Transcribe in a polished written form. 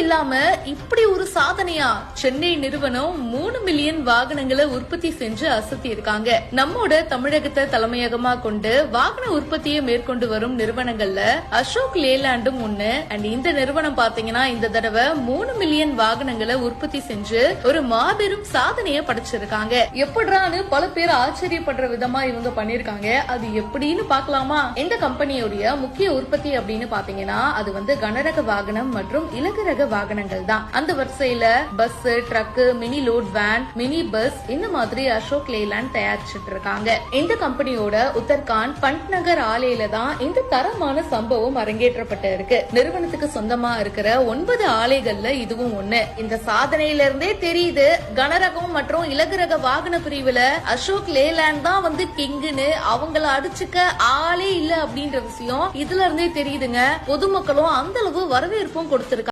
இல்லாம இப்படி ஒரு சாதனையா சென்னை நிறுவனம் 3 மில்லியன் வாகனங்களை உற்பத்தி செஞ்சு அசத்தி இருக்காங்க. நம்மோட தமிழகத்தை தலைமையகமா கொண்டு வாகன உற்பத்தியை மேற்கொண்டு வரும் நிறுவனங்கள்ல அசோக் லேலாண்டும் ஒண்ணு. அண்ட் இந்த நிறுவனம் பாத்தீங்கன்னா இந்த தடவை 3 மில்லியன் வாகனங்களை உற்பத்தி செஞ்சு ஒரு மாபெரும் சாதனையை படைச்சிருக்காங்க. எப்படின்னு பல பேர் ஆச்சரியப்படுற விதமா இவங்க பண்ணிருக்காங்க. அது எப்படின்னு பாக்கலாமா? இந்த கம்பெனியோடைய முக்கிய உற்பத்தி அப்படின்னு பாத்தீங்கன்னா அது கனரக வாகனம் மற்றும் இலகு ரக வாகனங்கள் தான். அந்த வரிசையில bus, truck, mini load van, mini bus இந்த மாதிரி அசோக் லேலாண்ட் தயாரிச்சிட்டு இருக்காங்க. இந்த கம்பெனியோட உத்தரகாண்ட் பண்ட்நகர் ஆலையில தான் இந்த தரமான சம்பவம் அரங்கேற்றப்பட்டு இருக்கு. நிறுவனத்துக்கு சொந்தமா இருக்கிற 9 ஆலைகள்ல இதுவும் ஒண்ணு. இந்த சாதனையில இருந்தே தெரியுது கனரகம் மற்றும் இலகு ரக வாகன பிரிவுல அசோக் லேலாண்ட் தான் கிங்குன்னு. அவங்கள அடிச்சுக்க ஆளே இல்ல அப்படின்ற விஷயம் இதுல இருந்தே தெரியுதுங்க. பொதுமக்களும் அந்த அளவு வரவேற்பும் கொடுத்திருக்காங்க.